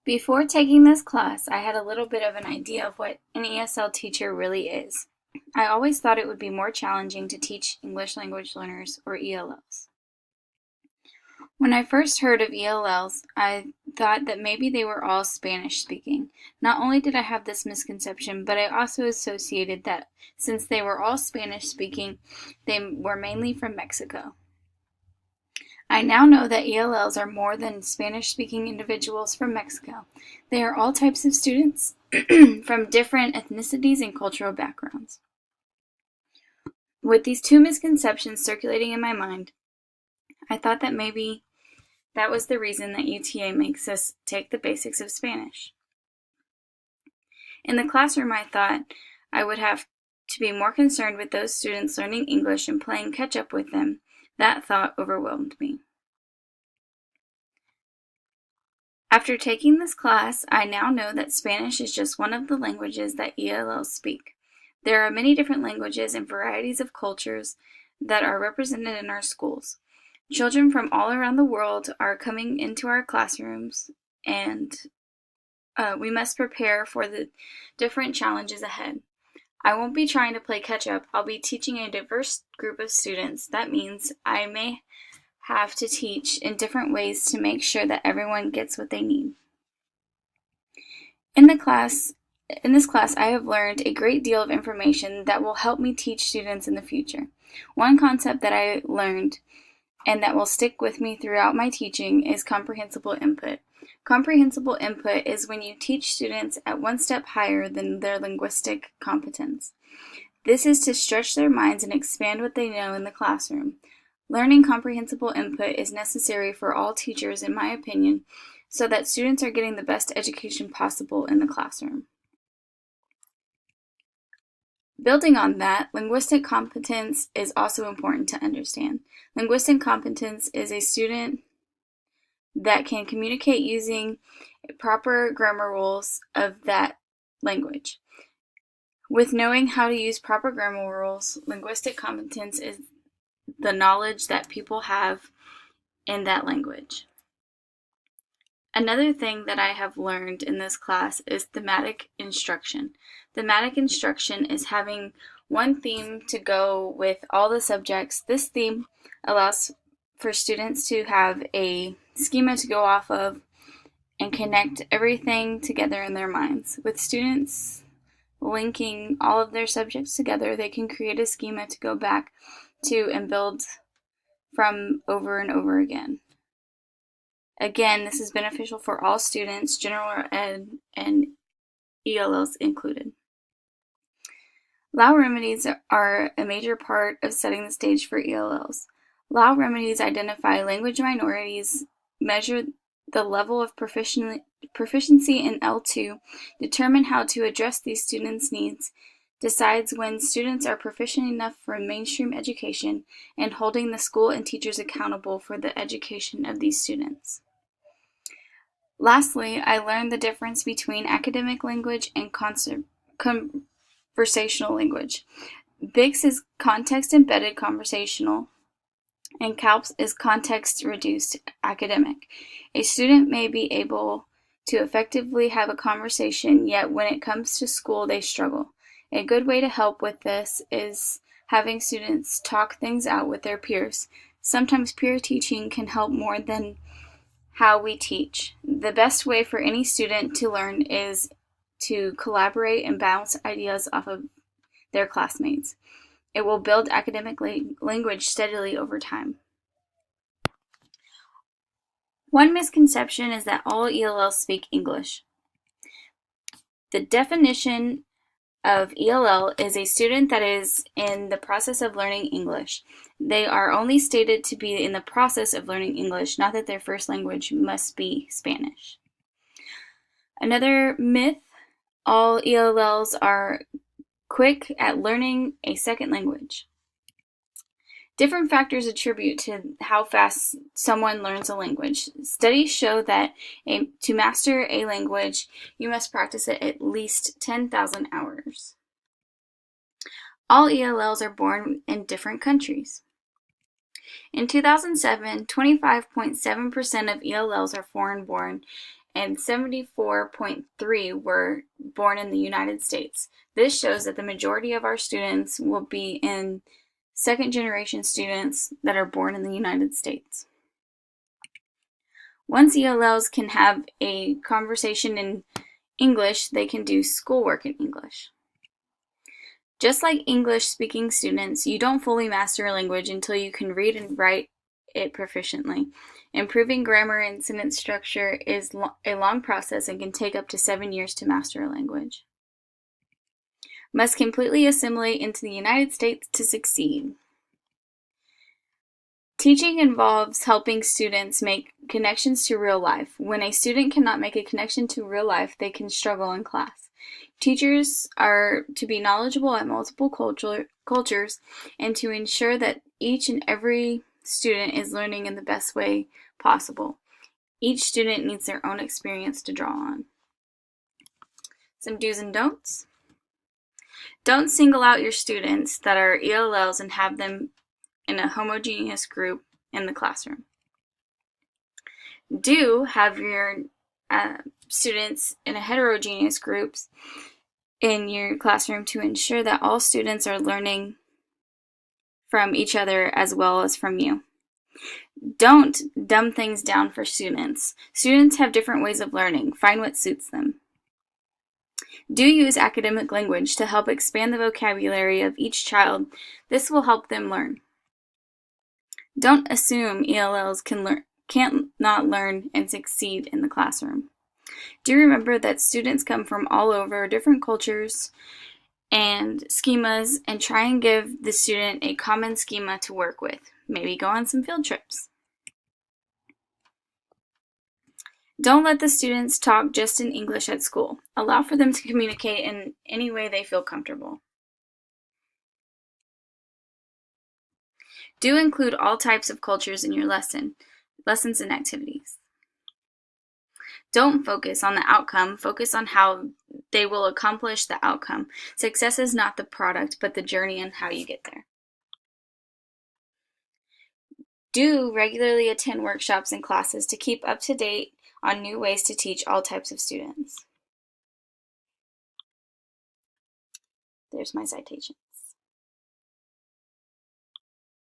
Before taking this class, I had a little bit of an idea of what an ESL teacher really is. I always thought it would be more challenging to teach English language learners, or ELLs. When I first heard of ELLs, I thought that maybe they were all Spanish speaking. Not only did I have this misconception, but I also associated that since they were all Spanish speaking, they were mainly from Mexico. I now know that ELLs are more than Spanish-speaking individuals from Mexico. They are all types of students from different ethnicities and cultural backgrounds. With these two misconceptions circulating in my mind, I thought that maybe that was the reason that UTA makes us take the basics of Spanish. In the classroom, I thought I would have to be more concerned with those students learning English and playing catch-up with them. That thought overwhelmed me. After taking this class, I now know that Spanish is just one of the languages that ELLs speak. There are many different languages and varieties of cultures that are represented in our schools. Children from all around the world are coming into our classrooms, and we must prepare for the different challenges ahead. I won't be trying to play catch-up. I'll be teaching a diverse group of students. That means I may have to teach in different ways to make sure that everyone gets what they need. In this class, I have learned a great deal of information that will help me teach students in the future. One concept that I learned and that will stick with me throughout my teaching is comprehensible input. Comprehensible input is when you teach students at one step higher than their linguistic competence. This is to stretch their minds and expand what they know in the classroom. Learning comprehensible input is necessary for all teachers, in my opinion, so that students are getting the best education possible in the classroom. Building on that, linguistic competence is also important to understand. Linguistic competence is a student that can communicate using proper grammar rules of that language. With knowing how to use proper grammar rules, linguistic competence is the knowledge that people have in that language. Another thing that I have learned in this class is thematic instruction. Thematic instruction is having one theme to go with all the subjects. This theme allows for students to have a schema to go off of and connect everything together in their minds. With students linking all of their subjects together, they can create a schema to go back to and build from over and over again. Again, this is beneficial for all students, general ed and ELLs included. LAU remedies are a major part of setting the stage for ELLs. LAU remedies identify language minorities, measure the level of proficiency in L2, determine how to address these students' needs, decides when students are proficient enough for mainstream education, and holding the school and teachers accountable for the education of these students. Lastly, I learned the difference between academic language and conversational language. BICS is context-embedded conversational, and CALPS is context-reduced academic. A student may be able to effectively have a conversation, yet when it comes to school, they struggle. A good way to help with this is having students talk things out with their peers. Sometimes peer teaching can help more than how we teach. The best way for any student to learn is to collaborate and bounce ideas off of their classmates. It will build academic language steadily over time. One misconception is that all ELLs speak English. The definition of ELL is a student that is in the process of learning English. They are only stated to be in the process of learning English, not that their first language must be Spanish. Another myth, all ELLs are quick at learning a second language. Different factors attribute to how fast someone learns a language. Studies show that to master a language, you must practice it at least 10,000 hours. All ELLs are born in different countries. In 2007, 25.7% of ELLs are foreign born, and 74.3 were born in the United States. This shows that the majority of our students will be in second-generation students that are born in the United States. Once ELLs can have a conversation in English, they can do schoolwork in English. Just like English-speaking students, you don't fully master a language until you can read and write it proficiently. Improving grammar and sentence structure is a long process and can take up to 7 years to master a language. Must completely assimilate into the United States to succeed. Teaching involves helping students make connections to real life. When a student cannot make a connection to real life, they can struggle in class. Teachers are to be knowledgeable at multiple cultures and to ensure that each and every student is learning in the best way possible. Each student needs their own experience to draw on. Some do's and don'ts. Don't single out your students that are ELLs and have them in a homogeneous group in the classroom. Do have your students in a heterogeneous groups in your classroom to ensure that all students are learning from each other as well as from you. Don't dumb things down for students. Students have different ways of learning. Find what suits them. Do use academic language to help expand the vocabulary of each child. This will help them learn. Don't assume ELLs can't not learn and succeed in the classroom. Do remember that students come from all over, different cultures and schemas, and try and give the student a common schema to work with. Maybe go on some field trips. Don't let the students talk just in English at school. Allow for them to communicate in any way they feel comfortable. Do include all types of cultures in your lessons and activities. Don't focus on the outcome, focus on how they will accomplish the outcome. Success is not the product, but the journey and how you get there. Do regularly attend workshops and classes to keep up to date on new ways to teach all types of students. There's my citation.